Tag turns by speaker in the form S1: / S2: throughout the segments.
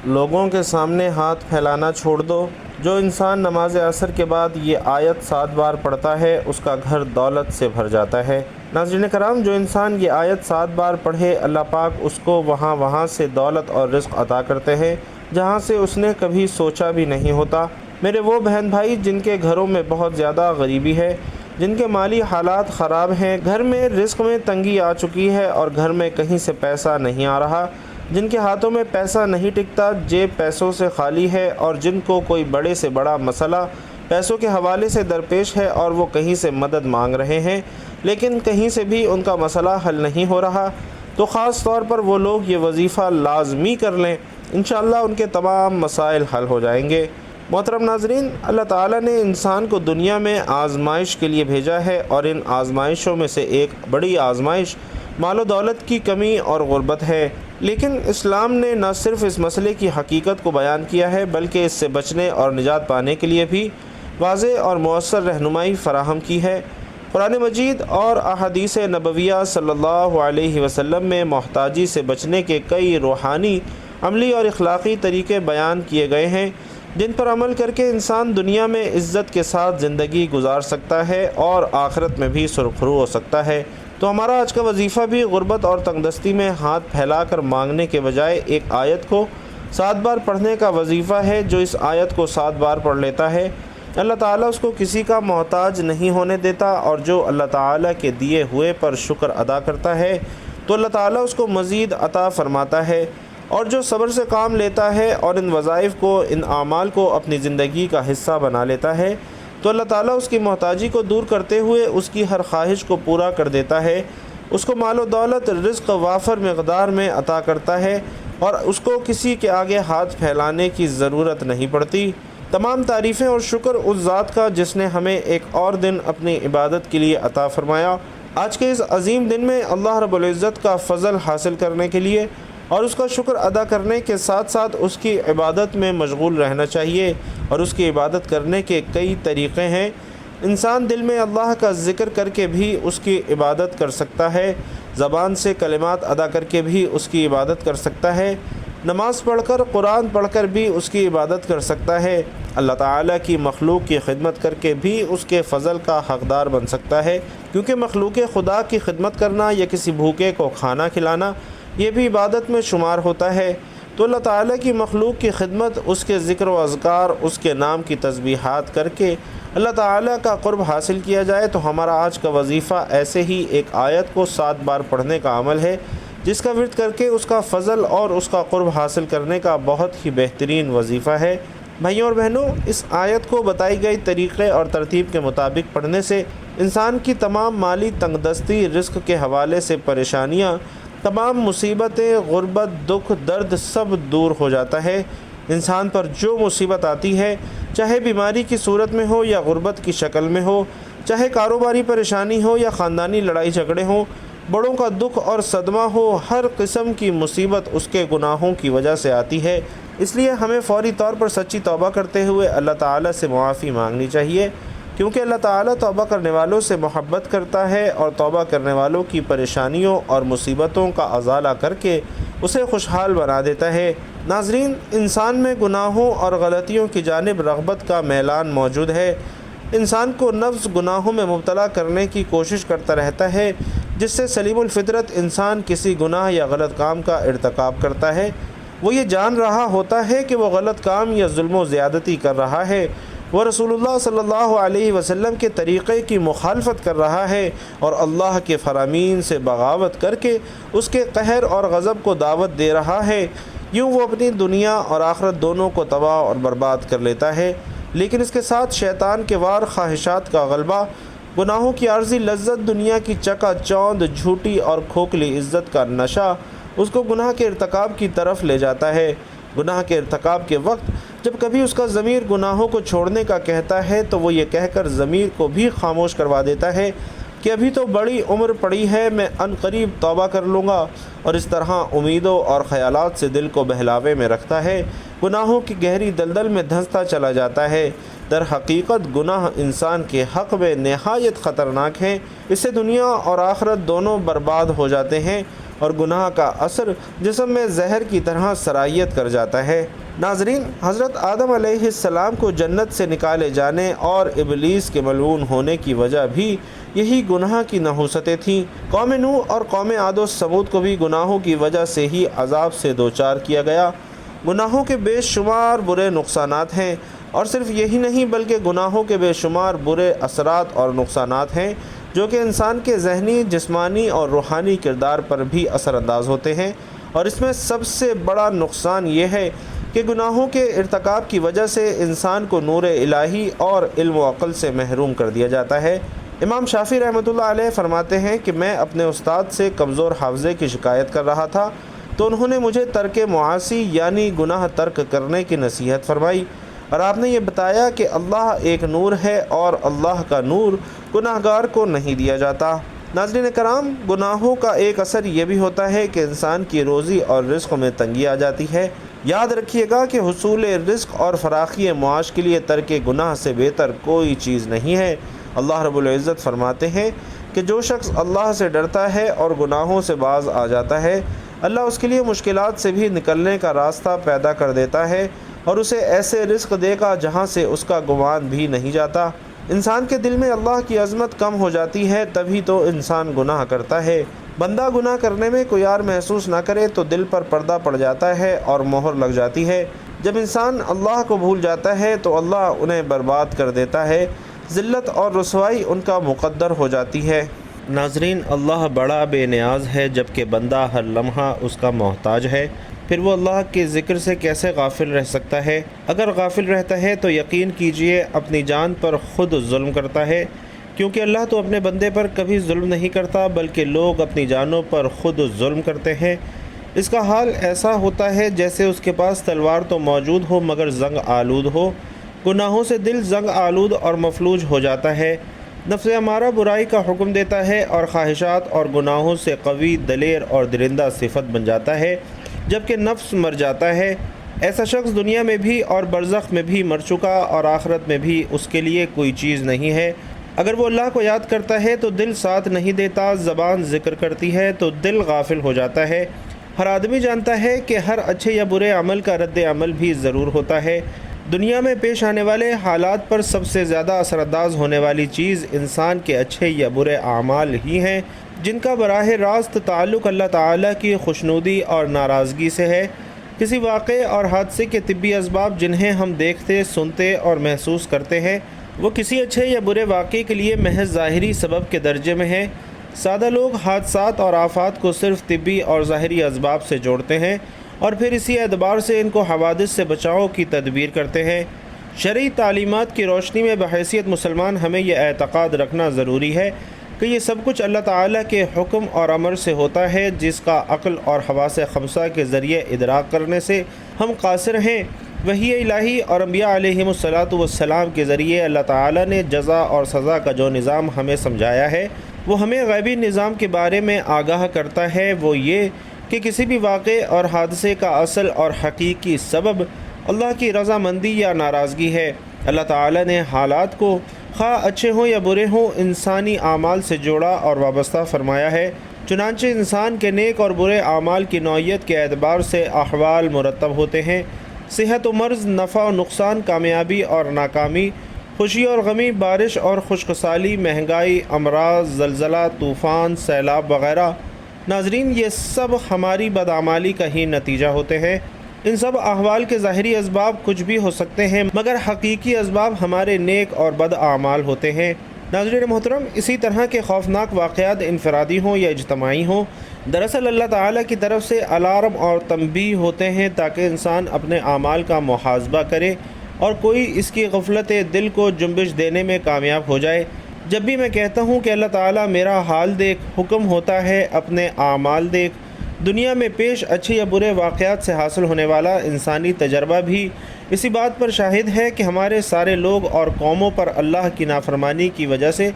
S1: لوگوں کے سامنے ہاتھ پھیلانا چھوڑ دو۔ جو انسان نماز عصر کے بعد یہ آیت 7 بار پڑھتا ہے اس کا گھر دولت سے بھر جاتا ہے۔ ناظرین کرام، جو انسان یہ آیت 7 بار پڑھے اللہ پاک اس کو وہاں سے دولت اور رزق عطا کرتے ہیں جہاں سے اس نے کبھی سوچا بھی نہیں ہوتا۔ میرے وہ بہن بھائی جن کے گھروں میں بہت زیادہ غریبی ہے، جن کے مالی حالات خراب ہیں، گھر میں رزق میں تنگی آ چکی ہے اور گھر میں کہیں سے پیسہ نہیں آ رہا، جن کے ہاتھوں میں پیسہ نہیں ٹکتا، جیب پیسوں سے خالی ہے، اور جن کو کوئی بڑے سے بڑا مسئلہ پیسوں کے حوالے سے درپیش ہے اور وہ کہیں سے مدد مانگ رہے ہیں لیکن کہیں سے بھی ان کا مسئلہ حل نہیں ہو رہا، تو خاص طور پر وہ لوگ یہ وظیفہ لازمی کر لیں، انشاءاللہ ان کے تمام مسائل حل ہو جائیں گے۔ محترم ناظرین، اللہ تعالیٰ نے انسان کو دنیا میں آزمائش کے لیے بھیجا ہے، اور ان آزمائشوں میں سے ایک بڑی آزمائش مال و دولت کی کمی اور غربت ہے، لیکن اسلام نے نہ صرف اس مسئلے کی حقیقت کو بیان کیا ہے بلکہ اس سے بچنے اور نجات پانے کے لیے بھی واضح اور مؤثر رہنمائی فراہم کی ہے۔ قرآن مجید اور احادیث نبویہ صلی اللہ علیہ وسلم میں محتاجی سے بچنے کے کئی روحانی، عملی اور اخلاقی طریقے بیان کیے گئے ہیں جن پر عمل کر کے انسان دنیا میں عزت کے ساتھ زندگی گزار سکتا ہے اور آخرت میں بھی سرخرو ہو سکتا ہے۔ تو ہمارا آج کا وظیفہ بھی غربت اور تنگدستی میں ہاتھ پھیلا کر مانگنے کے بجائے ایک آیت کو 7 بار پڑھنے کا وظیفہ ہے۔ جو اس آیت کو 7 بار پڑھ لیتا ہے اللہ تعالیٰ اس کو کسی کا محتاج نہیں ہونے دیتا، اور جو اللہ تعالیٰ کے دیے ہوئے پر شکر ادا کرتا ہے تو اللہ تعالیٰ اس کو مزید عطا فرماتا ہے، اور جو صبر سے کام لیتا ہے اور ان وظائف کو، ان اعمال کو اپنی زندگی کا حصہ بنا لیتا ہے تو اللہ تعالیٰ اس کی محتاجی کو دور کرتے ہوئے اس کی ہر خواہش کو پورا کر دیتا ہے، اس کو مال و دولت، رزق وافر مقدار میں عطا کرتا ہے، اور اس کو کسی کے آگے ہاتھ پھیلانے کی ضرورت نہیں پڑتی۔ تمام تعریفیں اور شکر اس ذات کا جس نے ہمیں ایک اور دن اپنی عبادت کے لیے عطا فرمایا۔ آج کے اس عظیم دن میں اللہ رب العزت کا فضل حاصل کرنے کے لیے اور اس کا شکر ادا کرنے کے ساتھ ساتھ اس کی عبادت میں مشغول رہنا چاہیے، اور اس کی عبادت کرنے کے کئی طریقے ہیں۔ انسان دل میں اللہ کا ذکر کر کے بھی اس کی عبادت کر سکتا ہے، زبان سے کلمات ادا کر کے بھی اس کی عبادت کر سکتا ہے، نماز پڑھ کر، قرآن پڑھ کر بھی اس کی عبادت کر سکتا ہے، اللہ تعالیٰ کی مخلوق کی خدمت کر کے بھی اس کے فضل کا حقدار بن سکتا ہے، کیونکہ مخلوق خدا کی خدمت کرنا یا کسی بھوکے کو کھانا کھلانا یہ بھی عبادت میں شمار ہوتا ہے۔ تو اللہ تعالیٰ کی مخلوق کی خدمت، اس کے ذکر و اذکار، اس کے نام کی تسبیحات کر کے اللہ تعالیٰ کا قرب حاصل کیا جائے تو ہمارا آج کا وظیفہ ایسے ہی ایک آیت کو 7 بار پڑھنے کا عمل ہے، جس کا ورد کر کے اس کا فضل اور اس کا قرب حاصل کرنے کا بہت ہی بہترین وظیفہ ہے۔ بھائیوں اور بہنوں، اس آیت کو بتائی گئی طریقے اور ترتیب کے مطابق پڑھنے سے انسان کی تمام مالی تنگدستی، رزق کے حوالے سے پریشانیاں، تمام مصیبتیں، غربت، دکھ، درد سب دور ہو جاتا ہے۔ انسان پر جو مصیبت آتی ہے، چاہے بیماری کی صورت میں ہو یا غربت کی شکل میں ہو، چاہے کاروباری پریشانی ہو یا خاندانی لڑائی جھگڑے ہوں، بڑوں کا دکھ اور صدمہ ہو، ہر قسم کی مصیبت اس کے گناہوں کی وجہ سے آتی ہے۔ اس لیے ہمیں فوری طور پر سچی توبہ کرتے ہوئے اللہ تعالیٰ سے معافی مانگنی چاہیے، کیونکہ اللہ تعالیٰ توبہ کرنے والوں سے محبت کرتا ہے اور توبہ کرنے والوں کی پریشانیوں اور مصیبتوں کا ازالہ کر کے اسے خوشحال بنا دیتا ہے۔ ناظرین، انسان میں گناہوں اور غلطیوں کی جانب رغبت کا میلان موجود ہے۔ انسان کو نفس گناہوں میں مبتلا کرنے کی کوشش کرتا رہتا ہے، جس سے سلیم الفطرت انسان کسی گناہ یا غلط کام کا ارتکاب کرتا ہے۔ وہ یہ جان رہا ہوتا ہے کہ وہ غلط کام یا ظلم و زیادتی کر رہا ہے، وہ رسول اللہ صلی اللہ علیہ وسلم کے طریقے کی مخالفت کر رہا ہے اور اللہ کے فرامین سے بغاوت کر کے اس کے قہر اور غضب کو دعوت دے رہا ہے۔ یوں وہ اپنی دنیا اور آخرت دونوں کو تباہ اور برباد کر لیتا ہے، لیکن اس کے ساتھ شیطان کے وار خواہشات کا غلبہ، گناہوں کی عارضی لذت، دنیا کی چکا چوند، جھوٹی اور کھوکھلی عزت کا نشہ اس کو گناہ کے ارتکاب کی طرف لے جاتا ہے۔ گناہ کے ارتکاب کے وقت جب کبھی اس کا ضمیر گناہوں کو چھوڑنے کا کہتا ہے تو وہ یہ کہہ کر ضمیر کو بھی خاموش کروا دیتا ہے کہ ابھی تو بڑی عمر پڑی ہے، میں عنقریب توبہ کر لوں گا، اور اس طرح امیدوں اور خیالات سے دل کو بہلاوے میں رکھتا ہے، گناہوں کی گہری دلدل میں دھنستا چلا جاتا ہے۔ در حقیقت گناہ انسان کے حق میں نہایت خطرناک ہیں، اس سے دنیا اور آخرت دونوں برباد ہو جاتے ہیں، اور گناہ کا اثر جسم میں زہر کی طرح سرایت کر جاتا ہے۔ ناظرین، حضرت آدم علیہ السلام کو جنت سے نکالے جانے اور ابلیس کے ملعون ہونے کی وجہ بھی یہی گناہ کی نحوستیں تھیں۔ قوم نوح اور قوم عاد و ثمود کو بھی گناہوں کی وجہ سے ہی عذاب سے دوچار کیا گیا۔ گناہوں کے بے شمار برے نقصانات ہیں، اور صرف یہی نہیں بلکہ گناہوں کے بے شمار برے اثرات اور نقصانات ہیں جو کہ انسان کے ذہنی، جسمانی اور روحانی کردار پر بھی اثر انداز ہوتے ہیں۔ اور اس میں سب سے بڑا نقصان یہ ہے کہ گناہوں کے ارتکاب کی وجہ سے انسان کو نور الہی اور علم و عقل سے محروم کر دیا جاتا ہے۔ امام شافعی رحمۃ اللہ علیہ فرماتے ہیں کہ میں اپنے استاد سے کمزور حافظے کی شکایت کر رہا تھا تو انہوں نے مجھے ترک معاصی یعنی گناہ ترک کرنے کی نصیحت فرمائی، اور آپ نے یہ بتایا کہ اللہ ایک نور ہے اور اللہ کا نور گناہگار کو نہیں دیا جاتا۔ ناظرین کرام، گناہوں کا ایک اثر یہ بھی ہوتا ہے کہ انسان کی روزی اور رزق میں تنگی آ جاتی ہے۔ یاد رکھیے گا کہ حصول رزق اور فراخی معاش کے لیے ترک گناہ سے بہتر کوئی چیز نہیں ہے۔ اللہ رب العزت فرماتے ہیں کہ جو شخص اللہ سے ڈرتا ہے اور گناہوں سے باز آ جاتا ہے، اللہ اس کے لیے مشکلات سے بھی نکلنے کا راستہ پیدا کر دیتا ہے اور اسے ایسے رزق دے گا جہاں سے اس کا گمان بھی نہیں جاتا۔ انسان کے دل میں اللہ کی عظمت کم ہو جاتی ہے تبھی تو انسان گناہ کرتا ہے۔ بندہ گناہ کرنے میں کوئی یار محسوس نہ کرے تو دل پر پردہ پڑ جاتا ہے اور مہر لگ جاتی ہے۔ جب انسان اللہ کو بھول جاتا ہے تو اللہ انہیں برباد کر دیتا ہے، ذلت اور رسوائی ان کا مقدر ہو جاتی ہے۔ ناظرین، اللہ بڑا بے نیاز ہے جبکہ بندہ ہر لمحہ اس کا محتاج ہے، پھر وہ اللہ کے ذکر سے کیسے غافل رہ سکتا ہے؟ اگر غافل رہتا ہے تو یقین کیجئے اپنی جان پر خود ظلم کرتا ہے، کیونکہ اللہ تو اپنے بندے پر کبھی ظلم نہیں کرتا بلکہ لوگ اپنی جانوں پر خود ظلم کرتے ہیں۔ اس کا حال ایسا ہوتا ہے جیسے اس کے پاس تلوار تو موجود ہو مگر زنگ آلود ہو۔ گناہوں سے دل زنگ آلود اور مفلوج ہو جاتا ہے۔ نفس امارہ برائی کا حکم دیتا ہے اور خواہشات اور گناہوں سے قوی، دلیر اور درندہ صفت بن جاتا ہے جبکہ نفس مر جاتا ہے۔ ایسا شخص دنیا میں بھی اور برزخ میں بھی مر چکا اور آخرت میں بھی اس کے لیے کوئی چیز نہیں ہے۔ اگر وہ اللہ کو یاد کرتا ہے تو دل ساتھ نہیں دیتا، زبان ذکر کرتی ہے تو دل غافل ہو جاتا ہے۔ ہر آدمی جانتا ہے کہ ہر اچھے یا برے عمل کا رد عمل بھی ضرور ہوتا ہے۔ دنیا میں پیش آنے والے حالات پر سب سے زیادہ اثر انداز ہونے والی چیز انسان کے اچھے یا برے اعمال ہی ہیں، جن کا براہ راست تعلق اللہ تعالیٰ کی خوشنودی اور ناراضگی سے ہے۔ کسی واقعے اور حادثے کے طبی اسباب جنہیں ہم دیکھتے، سنتے اور محسوس کرتے ہیں، وہ کسی اچھے یا برے واقعے کے لیے محض ظاہری سبب کے درجے میں ہیں۔ سادہ لوگ حادثات اور آفات کو صرف طبی اور ظاہری اسباب سے جوڑتے ہیں اور پھر اسی اعتبار سے ان کو حوادث سے بچاؤ کی تدبیر کرتے ہیں۔ شرعی تعلیمات کی روشنی میں بحیثیت مسلمان ہمیں یہ اعتقاد رکھنا ضروری ہے کہ یہ سب کچھ اللہ تعالیٰ کے حکم اور امر سے ہوتا ہے، جس کا عقل اور حواس خمسہ کے ذریعے ادراک کرنے سے ہم قاصر ہیں۔ وحی الہی اور انبیاء علیہم السلام کے ذریعے اللہ تعالیٰ نے جزا اور سزا کا جو نظام ہمیں سمجھایا ہے وہ ہمیں غیبی نظام کے بارے میں آگاہ کرتا ہے۔ وہ یہ کہ کسی بھی واقعے اور حادثے کا اصل اور حقیقی سبب اللہ کی رضامندی یا ناراضگی ہے۔ اللہ تعالیٰ نے حالات کو خواہ اچھے ہوں یا برے ہوں انسانی اعمال سے جوڑا اور وابستہ فرمایا ہے، چنانچہ انسان کے نیک اور برے اعمال کی نوعیت کے اعتبار سے احوال مرتب ہوتے ہیں۔ صحت و مرض، نفع و نقصان، کامیابی اور ناکامی، خوشی اور غمی، بارش اور خشک سالی، مہنگائی، امراض، زلزلہ، طوفان، سیلاب وغیرہ۔ ناظرین، یہ سب ہماری بدعمالی کا ہی نتیجہ ہوتے ہیں۔ ان سب احوال کے ظاہری اسباب کچھ بھی ہو سکتے ہیں مگر حقیقی اسباب ہمارے نیک اور بد اعمال ہوتے ہیں۔ ناظرین محترم، اسی طرح کے خوفناک واقعات انفرادی ہوں یا اجتماعی ہوں، دراصل اللہ تعالیٰ کی طرف سے الارم اور تنبیہ ہوتے ہیں تاکہ انسان اپنے اعمال کا محاسبہ کرے اور کوئی اس کی غفلت دل کو جنبش دینے میں کامیاب ہو جائے۔ جب بھی میں کہتا ہوں کہ اللہ تعالیٰ میرا حال دیکھ، حکم ہوتا ہے اپنے اعمال دیکھ۔ دنیا میں پیش اچھے یا برے واقعات سے حاصل ہونے والا انسانی تجربہ بھی اسی بات پر شاہد ہے کہ ہمارے سارے لوگ اور قوموں پر اللہ کی نافرمانی کی وجہ سے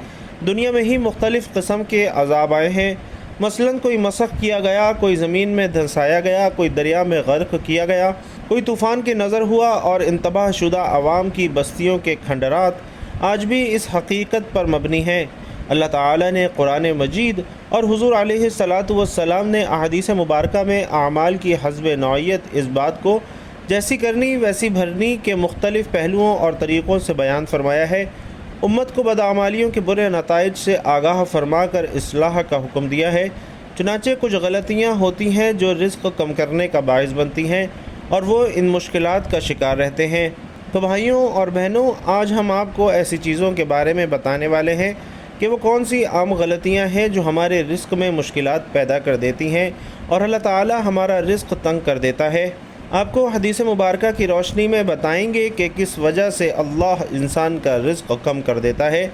S1: دنیا میں ہی مختلف قسم کے عذاب آئے ہیں۔ مثلاً کوئی مسخ کیا گیا، کوئی زمین میں دھنسایا گیا، کوئی دریا میں غرق کیا گیا، کوئی طوفان کے نظر ہوا، اور انتباہ شدہ عوام کی بستیوں کے کھنڈرات آج بھی اس حقیقت پر مبنی ہیں اللہ تعالیٰ نے قرآن مجید اور حضور علیہ الصلاۃ والسلام نے احادیث مبارکہ میں اعمال کی حسب نوعیت اس بات کو جیسی کرنی ویسی بھرنی کے مختلف پہلوؤں اور طریقوں سے بیان فرمایا ہے۔ امت کو بدعمالیوں کے برے نتائج سے آگاہ فرما کر اصلاح کا حکم دیا ہے۔ چنانچہ کچھ غلطیاں ہوتی ہیں جو رزق کم کرنے کا باعث بنتی ہیں اور وہ ان مشکلات کا شکار رہتے ہیں۔ تو بھائیوں اور بہنوں، آج ہم آپ کو ایسی چیزوں کے بارے میں بتانے والے ہیں کہ وہ کون سی عام غلطیاں ہیں جو ہمارے رزق میں مشکلات پیدا کر دیتی ہیں اور اللہ تعالی ہمارا رزق تنگ کر دیتا ہے۔ آپ کو حدیث مبارکہ کی روشنی میں بتائیں گے کہ کس وجہ سے اللہ انسان کا رزق کم کر دیتا ہے۔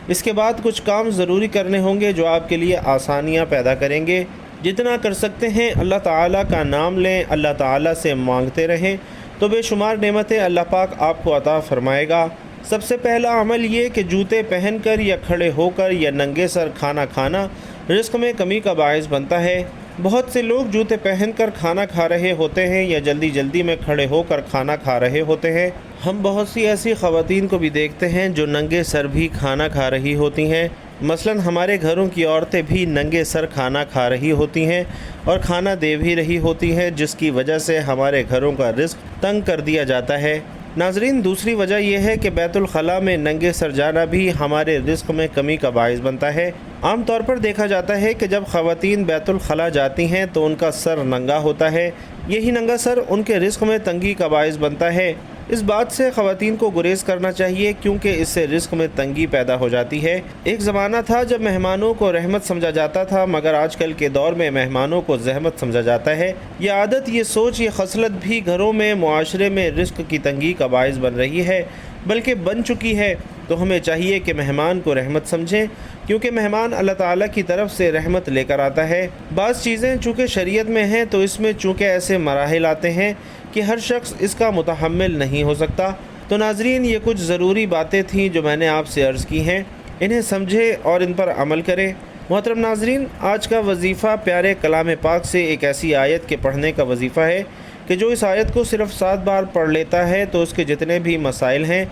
S1: اس کے بعد کچھ کام ضروری کرنے ہوں گے جو آپ کے لیے آسانیاں پیدا کریں گے۔ جتنا کر سکتے ہیں اللہ تعالیٰ کا نام لیں، اللہ تعالیٰ سے مانگتے رہیں تو بے شمار نعمتیں اللہ پاک آپ کو عطا فرمائے گا۔ سب سے پہلا عمل یہ کہ جوتے پہن کر یا کھڑے ہو کر یا ننگے سر کھانا کھانا رزق میں کمی کا باعث بنتا ہے۔ بہت سے لوگ جوتے پہن کر کھانا کھا رہے ہوتے ہیں یا جلدی جلدی میں کھڑے ہو کر کھانا کھا رہے ہوتے ہیں۔ ہم بہت سی ایسی خواتین کو بھی دیکھتے ہیں جو ننگے سر بھی کھانا کھا رہی ہوتی ہیں۔ مثلاً ہمارے گھروں کی عورتیں بھی ننگے سر کھانا کھا رہی ہوتی ہیں اور کھانا دے بھی رہی ہوتی ہیں، جس کی وجہ سے ہمارے گھروں کا رزق تنگ کر دیا جاتا ہے۔ ناظرین، دوسری وجہ یہ ہے کہ بیت الخلاء میں ننگے سر جانا بھی ہمارے رزق میں کمی کا باعث بنتا ہے۔ عام طور پر دیکھا جاتا ہے کہ جب خواتین بیت الخلاء جاتی ہیں تو ان کا سر ننگا ہوتا ہے۔ یہی ننگا سر ان کے رزق میں تنگی کا باعث بنتا ہے۔ اس بات سے خواتین کو گریز کرنا چاہیے کیونکہ اس سے رزق میں تنگی پیدا ہو جاتی ہے۔ ایک زمانہ تھا جب مہمانوں کو رحمت سمجھا جاتا تھا، مگر آج کل کے دور میں مہمانوں کو زحمت سمجھا جاتا ہے۔ یہ عادت، یہ سوچ، یہ خصلت بھی گھروں میں، معاشرے میں رزق کی تنگی کا باعث بن رہی ہے، بلکہ بن چکی ہے۔ تو ہمیں چاہیے کہ مہمان کو رحمت سمجھیں، کیونکہ مہمان اللہ تعالیٰ کی طرف سے رحمت لے کر آتا ہے۔ بعض چیزیں چونکہ شریعت میں ہیں تو اس میں چونکہ ایسے مراحل آتے ہیں کہ ہر شخص اس کا متحمل نہیں ہو سکتا۔ تو ناظرین، یہ کچھ ضروری باتیں تھیں جو میں نے آپ سے عرض کی ہیں، انہیں سمجھیں اور ان پر عمل کریں۔ محترم ناظرین، آج کا وظیفہ پیارے کلام پاک سے ایک ایسی آیت کے پڑھنے کا وظیفہ ہے کہ جو اس آیت کو صرف 7 بار پڑھ لیتا ہے تو اس کے جتنے بھی مسائل ہیں،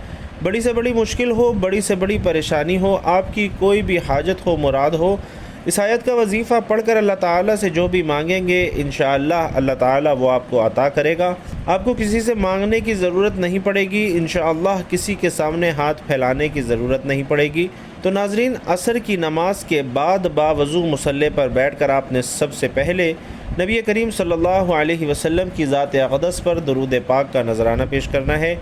S1: بڑی سے بڑی مشکل ہو، بڑی سے بڑی پریشانی ہو، آپ کی کوئی بھی حاجت ہو، مراد ہو، اس آیت کا وظیفہ پڑھ کر اللہ تعالیٰ سے جو بھی مانگیں گے انشاءاللہ اللہ تعالیٰ وہ آپ کو عطا کرے گا۔ آپ کو کسی سے مانگنے کی ضرورت نہیں پڑے گی، انشاءاللہ کسی کے سامنے ہاتھ پھیلانے کی ضرورت نہیں پڑے گی۔ تو ناظرین، عصر کی نماز کے بعد باوضو مصلی پر بیٹھ کر آپ نے سب سے پہلے نبی کریم صلی اللہ علیہ وسلم کی ذات اقدس پر درود پاک کا نذرانہ پیش کرنا ہے۔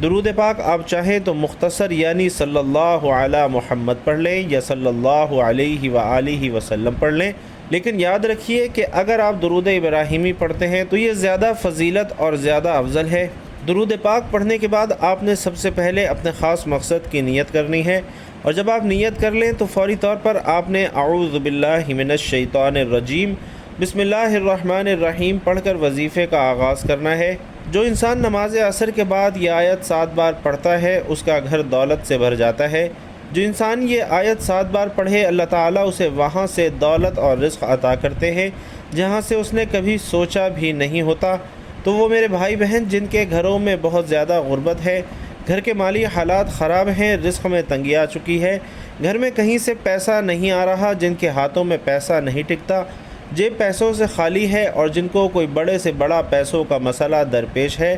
S1: درود پاک آپ چاہیں تو مختصر یعنی صلی اللہ علی محمد پڑھ لیں یا صلی اللہ علیہ وآلہ وسلم پڑھ لیں، لیکن یاد رکھیے کہ اگر آپ درود ابراہیمی پڑھتے ہیں تو یہ زیادہ فضیلت اور زیادہ افضل ہے۔ درود پاک پڑھنے کے بعد آپ نے سب سے پہلے اپنے خاص مقصد کی نیت کرنی ہے، اور جب آپ نیت کر لیں تو فوری طور پر آپ نے اعوذ باللہ من الشیطان الرجیم بسم اللہ الرحمن الرحیم پڑھ کر وظیفے کا آغاز کرنا ہے۔ جو انسان نماز عصر کے بعد یہ آیت 7 بار پڑھتا ہے اس کا گھر دولت سے بھر جاتا ہے۔ جو انسان یہ آیت 7 بار پڑھے اللہ تعالیٰ اسے وہاں سے دولت اور رزق عطا کرتے ہیں جہاں سے اس نے کبھی سوچا بھی نہیں ہوتا۔ تو وہ میرے بھائی بہن جن کے گھروں میں بہت زیادہ غربت ہے، گھر کے مالی حالات خراب ہیں، رزق میں تنگی آ چکی ہے، گھر میں کہیں سے پیسہ نہیں آ رہا، جن کے ہاتھوں میں پیسہ نہیں ٹکتا، جیب پیسوں سے خالی ہے، اور جن کو کوئی بڑے سے بڑا پیسوں کا مسئلہ درپیش ہے،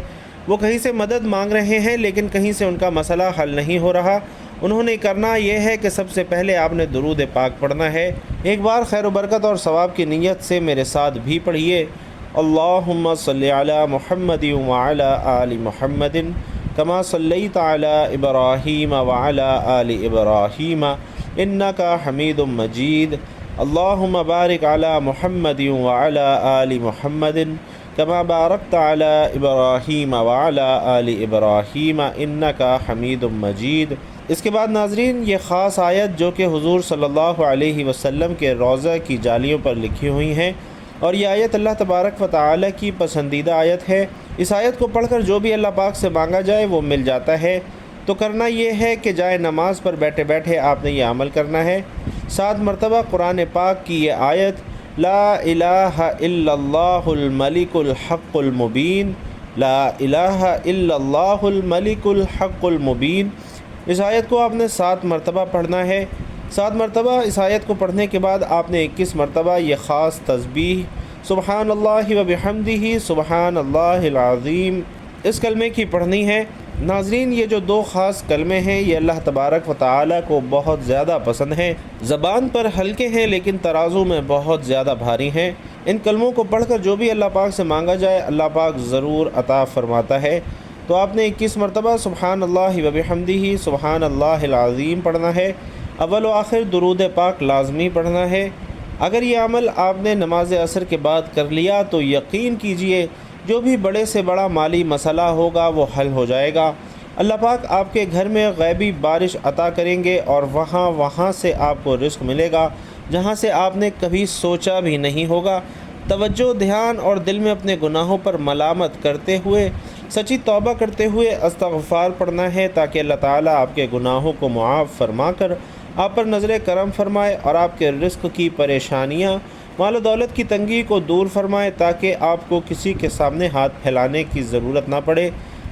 S1: وہ کہیں سے مدد مانگ رہے ہیں لیکن کہیں سے ان کا مسئلہ حل نہیں ہو رہا۔ انہوں نے کرنا یہ ہے کہ سب سے پہلے آپ نے درود پاک پڑھنا ہے۔ ایک بار خیر و برکت اور ثواب کی نیت سے میرے ساتھ بھی پڑھیے۔ اللہم صلی علی محمد وعلی آل محمد کما صلیت علی ابراہیم وعلی آل ابراہیم انک حمید مجید۔ اللہم بارک علی محمد وعلی آل محمد کما بارکت علی ابراہیم وعلی آل ابراہیم انک حمید مجید۔ اس کے بعد ناظرین، یہ خاص آیت جو کہ حضور صلی اللہ علیہ وسلم کے روضہ کی جالیوں پر لکھی ہوئی ہیں، اور یہ آیت اللہ تبارک و تعالی کی پسندیدہ آیت ہے۔ اس آیت کو پڑھ کر جو بھی اللہ پاک سے مانگا جائے وہ مل جاتا ہے۔ تو کرنا یہ ہے کہ جائے نماز پر بیٹھے بیٹھے آپ نے یہ عمل کرنا ہے۔ 7 مرتبہ قرآن پاک کی یہ آیت لا الہ الا اللہ الملک الحق المبین، لا الہ الا اللہ الملک الحق المبین، اس آیت کو آپ نے 7 مرتبہ پڑھنا ہے۔ 7 مرتبہ اس آیت کو پڑھنے کے بعد آپ نے 21 مرتبہ یہ خاص تسبیح سبحان اللہ و بحمدہ سبحان اللہ العظیم اس کلمے کی پڑھنی ہے۔ ناظرین، یہ جو 2 خاص کلمے ہیں یہ اللہ تبارک و تعالیٰ کو بہت زیادہ پسند ہیں، زبان پر ہلکے ہیں لیکن ترازو میں بہت زیادہ بھاری ہیں۔ ان کلموں کو پڑھ کر جو بھی اللہ پاک سے مانگا جائے اللہ پاک ضرور عطا فرماتا ہے۔ تو آپ نے 21 مرتبہ سبحان اللہ و بحمدہ سبحان اللہ العظیم پڑھنا ہے۔ اول و آخر درود پاک لازمی پڑھنا ہے۔ اگر یہ عمل آپ نے نماز عصر کے بعد کر لیا تو یقین کیجئے جو بھی بڑے سے بڑا مالی مسئلہ ہوگا وہ حل ہو جائے گا۔ اللہ پاک آپ کے گھر میں غیبی بارش عطا کریں گے اور وہاں سے آپ کو رزق ملے گا جہاں سے آپ نے کبھی سوچا بھی نہیں ہوگا۔ توجہ، دھیان اور دل میں اپنے گناہوں پر ملامت کرتے ہوئے سچی توبہ کرتے ہوئے استغفار پڑھنا ہے تاکہ اللہ تعالیٰ آپ کے گناہوں کو معاف فرما کر آپ پر نظر کرم فرمائے اور آپ کے رزق کی پریشانیاں، مال و دولت کی تنگی کو دور فرمائے تاکہ آپ کو کسی کے سامنے ہاتھ پھیلانے کی ضرورت نہ پڑے،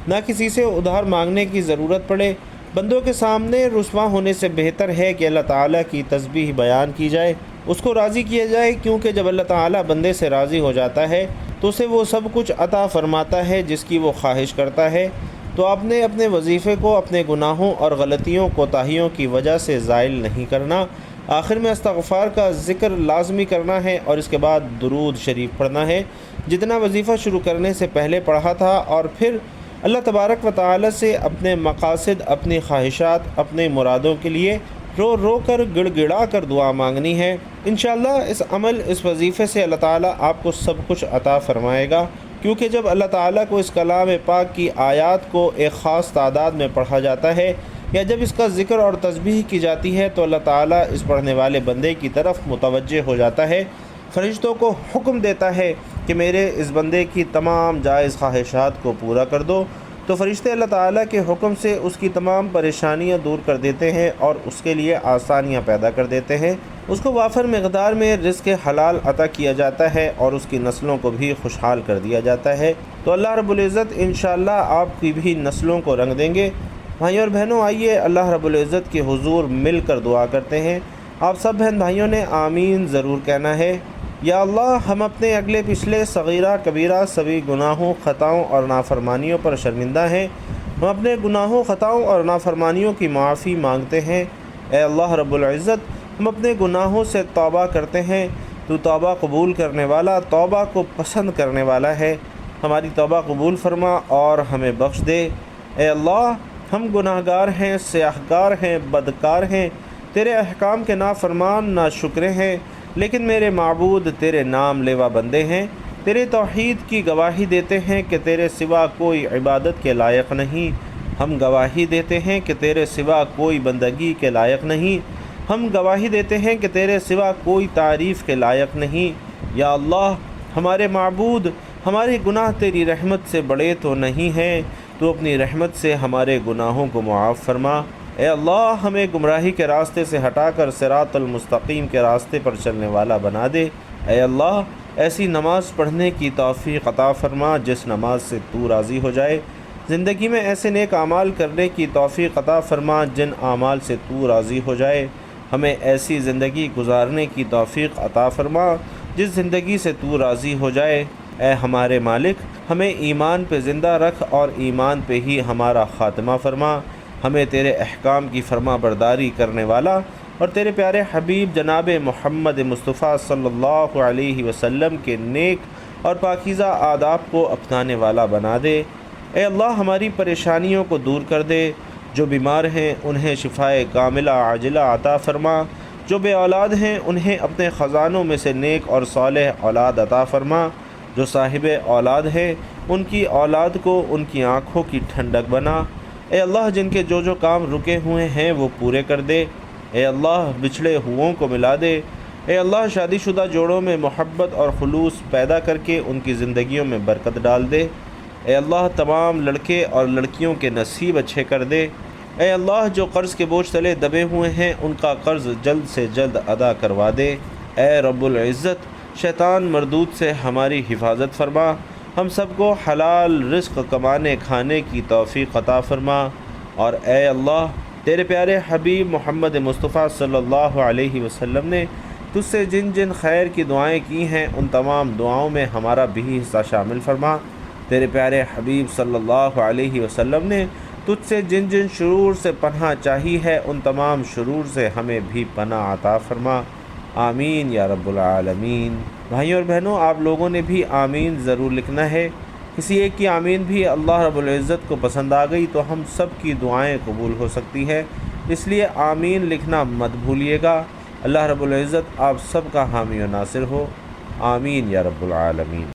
S1: نہ کسی سے ادھار مانگنے کی ضرورت پڑے۔ بندوں کے سامنے رسوا ہونے سے بہتر ہے کہ اللہ تعالیٰ کی تسبیح بیان کی جائے، اس کو راضی کیا جائے، کیونکہ جب اللہ تعالیٰ بندے سے راضی ہو جاتا ہے تو اسے وہ سب کچھ عطا فرماتا ہے جس کی وہ خواہش کرتا ہے۔ تو آپ نے اپنے وظیفے کو اپنے گناہوں اور غلطیوں کوتاہیوں کی وجہ سے زائل نہیں کرنا۔ آخر میں استغفار کا ذکر لازمی کرنا ہے اور اس کے بعد درود شریف پڑھنا ہے جتنا وظیفہ شروع کرنے سے پہلے پڑھا تھا، اور پھر اللہ تبارک و تعالی سے اپنے مقاصد، اپنی خواہشات، اپنے مرادوں کے لیے رو رو کر گڑ گڑا کر دعا مانگنی ہے۔ انشاءاللہ اس عمل، اس وظیفے سے اللہ تعالیٰ آپ کو سب کچھ عطا فرمائے گا، کیونکہ جب اللہ تعالیٰ کو اس کلام پاک کی آیات کو ایک خاص تعداد میں پڑھا جاتا ہے یا جب اس کا ذکر اور تسبیح کی جاتی ہے تو اللہ تعالیٰ اس پڑھنے والے بندے کی طرف متوجہ ہو جاتا ہے، فرشتوں کو حکم دیتا ہے کہ میرے اس بندے کی تمام جائز خواہشات کو پورا کر دو، تو فرشتے اللہ تعالیٰ کے حکم سے اس کی تمام پریشانیاں دور کر دیتے ہیں اور اس کے لیے آسانیاں پیدا کر دیتے ہیں۔ اس کو وافر مقدار میں رزق حلال عطا کیا جاتا ہے اور اس کی نسلوں کو بھی خوشحال کر دیا جاتا ہے۔ تو اللہ رب العزت انشاءاللہ آپ کی بھی نسلوں کو رنگ دیں گے۔ بھائیوں اور بہنوں، آئیے اللہ رب العزت کے حضور مل کر دعا کرتے ہیں۔ آپ سب بہن بھائیوں نے آمین ضرور کہنا ہے۔ یا اللہ، ہم اپنے اگلے پچھلے صغیرہ کبیرہ سبھی گناہوں، خطاؤں اور نافرمانیوں پر شرمندہ ہیں۔ ہم اپنے گناہوں، خطاؤں اور نافرمانیوں کی معافی مانگتے ہیں۔ اے اللہ رب العزت، ہم اپنے گناہوں سے توبہ کرتے ہیں۔ تو توبہ قبول کرنے والا، توبہ کو پسند کرنے والا ہے۔ ہماری توبہ قبول فرما اور ہمیں بخش دے۔ اے اللہ، ہم گناہگار ہیں، سیاہکار ہیں، بدکار ہیں، تیرے احکام کے نافرمان، ناشکرے ہیں، لیکن میرے معبود تیرے نام لیوا بندے ہیں، تیرے توحید کی گواہی دیتے ہیں کہ تیرے سوا کوئی عبادت کے لائق نہیں۔ ہم گواہی دیتے ہیں کہ تیرے سوا کوئی بندگی کے لائق نہیں۔ ہم گواہی دیتے ہیں کہ تیرے سوا کوئی تعریف کے لائق نہیں۔ یا اللہ، ہمارے معبود، ہمارے گناہ تیری رحمت سے بڑے تو نہیں ہیں، تو اپنی رحمت سے ہمارے گناہوں کو معاف فرما۔ اے اللہ، ہمیں گمراہی کے راستے سے ہٹا کر صراط المستقیم کے راستے پر چلنے والا بنا دے۔ اے اللہ، ایسی نماز پڑھنے کی توفیق عطا فرما جس نماز سے تو راضی ہو جائے۔ زندگی میں ایسے نیک اعمال کرنے کی توفیق عطا فرما جن اعمال سے تو راضی ہو جائے۔ ہمیں ایسی زندگی گزارنے کی توفیق عطا فرما جس زندگی سے تو راضی ہو جائے۔ اے ہمارے مالک، ہمیں ایمان پہ زندہ رکھ اور ایمان پہ ہی ہمارا خاتمہ فرما۔ ہمیں تیرے احکام کی فرما برداری کرنے والا اور تیرے پیارے حبیب جناب محمد مصطفیٰ صلی اللہ علیہ وسلم کے نیک اور پاکیزہ آداب کو اپنانے والا بنا دے۔ اے اللہ، ہماری پریشانیوں کو دور کر دے۔ جو بیمار ہیں انہیں شفائے کاملہ عاجلہ عطا فرما۔ جو بے اولاد ہیں انہیں اپنے خزانوں میں سے نیک اور صالح اولاد عطا فرما۔ جو صاحب اولاد ہیں ان کی اولاد کو ان کی آنکھوں کی ٹھنڈک بنا۔ اے اللہ، جن کے جو کام رکے ہوئے ہیں وہ پورے کر دے۔ اے اللہ، بچھڑے ہوئوں کو ملا دے۔ اے اللہ، شادی شدہ جوڑوں میں محبت اور خلوص پیدا کر کے ان کی زندگیوں میں برکت ڈال دے۔ اے اللہ، تمام لڑکے اور لڑکیوں کے نصیب اچھے کر دے۔ اے اللہ، جو قرض کے بوجھ تلے دبے ہوئے ہیں ان کا قرض جلد سے جلد ادا کروا دے۔ اے رب العزت، شیطان مردود سے ہماری حفاظت فرما۔ ہم سب کو حلال رزق کمانے کھانے کی توفیق عطا فرما۔ اور اے اللہ، تیرے پیارے حبیب محمد مصطفیٰ صلی اللہ علیہ وسلم نے تجھ سے جن جن خیر کی دعائیں کی ہیں ان تمام دعاؤں میں ہمارا بھی حصہ شامل فرما۔ تیرے پیارے حبیب صلی اللہ علیہ وسلم نے تجھ سے جن جن شرور سے پناہ چاہی ہے ان تمام شرور سے ہمیں بھی پناہ عطا فرما۔ آمین یا رب العالمین۔ بھائیوں اور بہنوں، آپ لوگوں نے بھی آمین ضرور لکھنا ہے۔ کسی ایک کی آمین بھی اللہ رب العزت کو پسند آ گئی تو ہم سب کی دعائیں قبول ہو سکتی ہے، اس لیے آمین لکھنا مت بھولیے گا۔ اللہ رب العزت آپ سب کا حامی و ناصر ہو۔ آمین یا رب العالمین۔